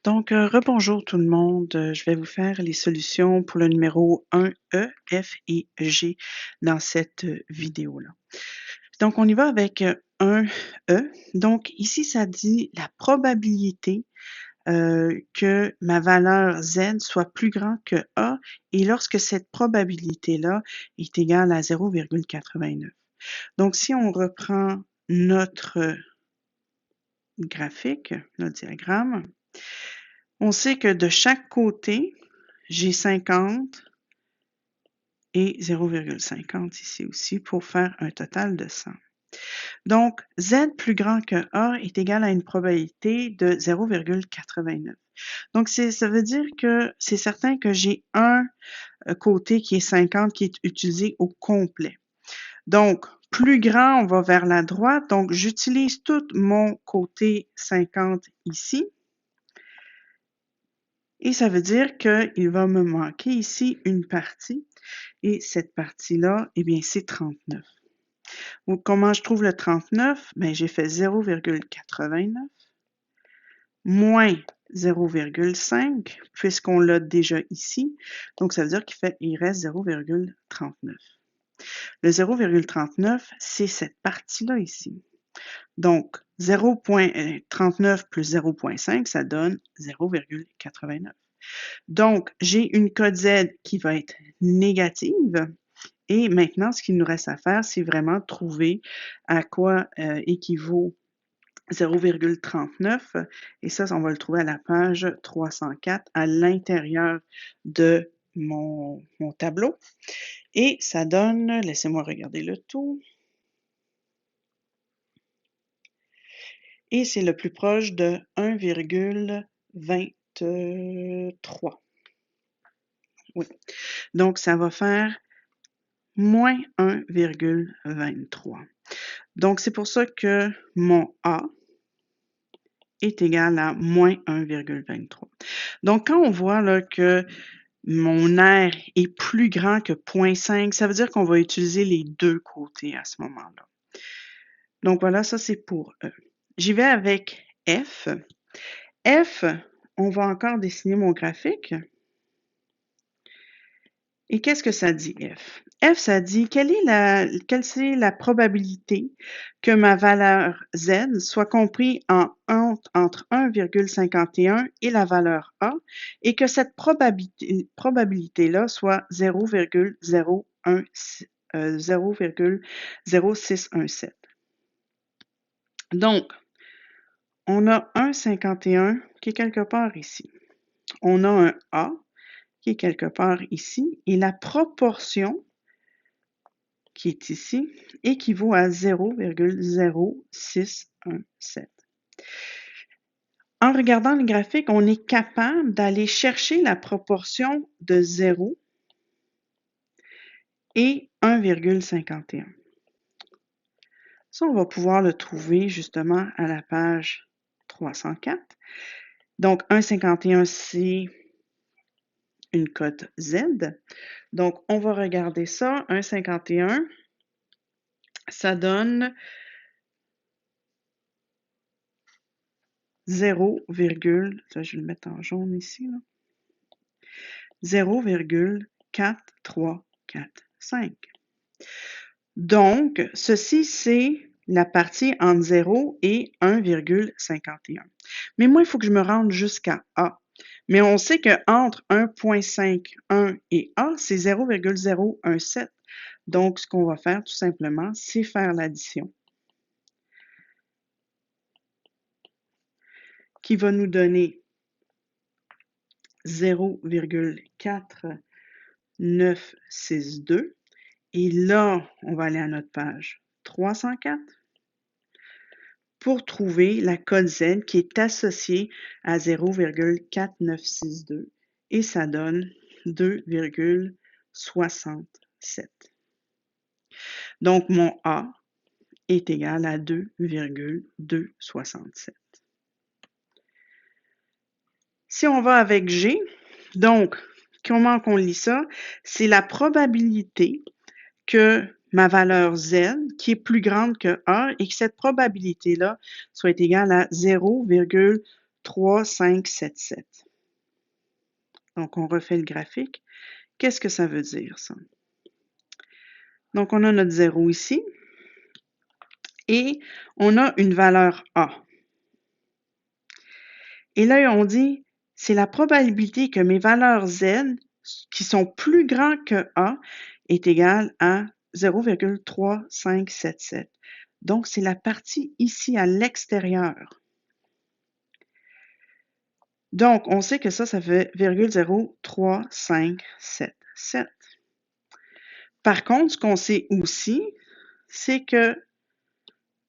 Donc, rebonjour tout le monde. Je vais vous faire les solutions pour le numéro 1E, F et G dans cette vidéo-là. Donc, on y va avec 1E. Donc, ici, ça dit la probabilité que ma valeur Z soit plus grande que A et lorsque cette probabilité-là est égale à 0,89. Donc, si on reprend notre graphique, notre diagramme, on sait que de chaque côté, j'ai 50 et 0,50 ici aussi pour faire un total de 100. Donc, Z plus grand que A est égal à une probabilité de 0,89. Donc, ça veut dire que c'est certain que j'ai un côté qui est 50 qui est utilisé au complet. Donc, plus grand, on va vers la droite. Donc, j'utilise tout mon côté 50 ici. Et ça veut dire qu'il va me manquer ici une partie. Et cette partie-là, eh bien, c'est 39. Donc, comment je trouve le 39? Bien, j'ai fait 0,89 moins 0,5, puisqu'on l'a déjà ici. Donc, ça veut dire qu'il reste 0,39. Le 0,39, c'est cette partie-là ici. Donc, 0,39 plus 0,5, ça donne 0,89. Donc, j'ai une code Z qui va être négative. Et maintenant, ce qu'il nous reste à faire, c'est vraiment trouver à quoi équivaut 0,39. Et ça, on va le trouver à la page 304 à l'intérieur de mon tableau. Et ça donne, laissez-moi regarder le tout. Et c'est le plus proche de 1,23. Oui. Donc, ça va faire moins 1,23. Donc, c'est pour ça que mon A est égal à moins 1,23. Donc, quand on voit là, que mon R est plus grand que 0,5, ça veut dire qu'on va utiliser les deux côtés à ce moment-là. Donc, voilà, ça c'est pour E. J'y vais avec F. F, on va encore dessiner mon graphique. Et qu'est-ce que ça dit, F? F, ça dit quelle c'est la probabilité que ma valeur Z soit comprise entre 1,51 et la valeur A et que cette probabilité-là soit 0,0617. Donc, on a 1,51 qui est quelque part ici. On a un A qui est quelque part ici, et la proportion qui est ici équivaut à 0,0617. En regardant le graphique, on est capable d'aller chercher la proportion de 0 et 1,51. Ça, on va pouvoir le trouver justement à la page 304. Donc, 1,51, c'est une cote Z. Donc, on va regarder ça. 1,51, ça donne 0, je vais le mettre en jaune ici, 0,4345. Donc, ceci, c'est la partie entre 0 et 1,51. Mais moi, il faut que je me rende jusqu'à A. Mais on sait qu'entre 1,51 et A, c'est 0,017. Donc, ce qu'on va faire tout simplement, c'est faire l'addition, qui va nous donner 0,4962. Et là, on va aller à notre page 304 pour trouver la code Z qui est associée à 0,4962 et ça donne 2,67. Donc, mon A est égal à 2,267. Si on va avec G, donc, comment qu'on lit ça? C'est la probabilité que ma valeur Z, qui est plus grande que 1, et que cette probabilité-là soit égale à 0,3 3, 5, 7, 7. Donc, on refait le graphique. Qu'est-ce que ça veut dire, ça? Donc, on a notre 0 ici et on a une valeur A. Et là, on dit, c'est la probabilité que mes valeurs Z, qui sont plus grands que A, est égale à 0,3577. Donc, c'est la partie ici à l'extérieur. Donc, on sait que ça fait 0,3577. Par contre, ce qu'on sait aussi, c'est que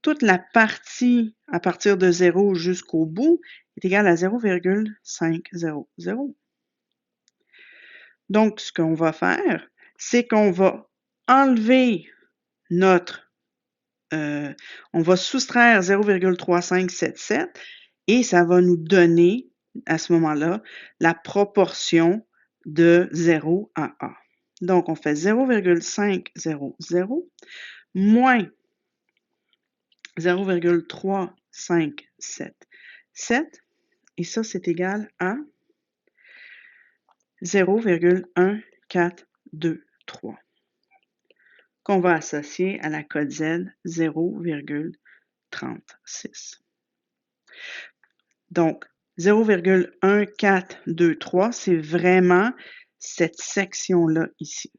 toute la partie à partir de 0 jusqu'au bout est égale à 0,500. Donc, ce qu'on va faire, c'est qu'on va enlever notre, on va soustraire 0,3577 et ça va nous donner, à ce moment-là, la proportion de 0 à A. Donc, on fait 0,500 moins 0,3577 et ça, c'est égal à 0,1423 qu'on va associer à la code Z 0,36. Donc, 0,1423, c'est vraiment cette section-là ici.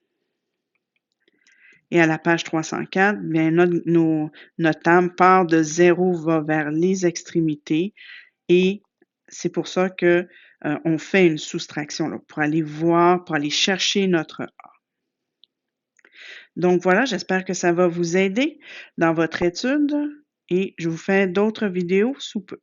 Et à la page 304, bien, notre table part de 0, va vers les extrémités et c'est pour ça que on fait une soustraction là, pour aller voir, pour aller chercher notre A. Donc voilà, j'espère que ça va vous aider dans votre étude et je vous fais d'autres vidéos sous peu.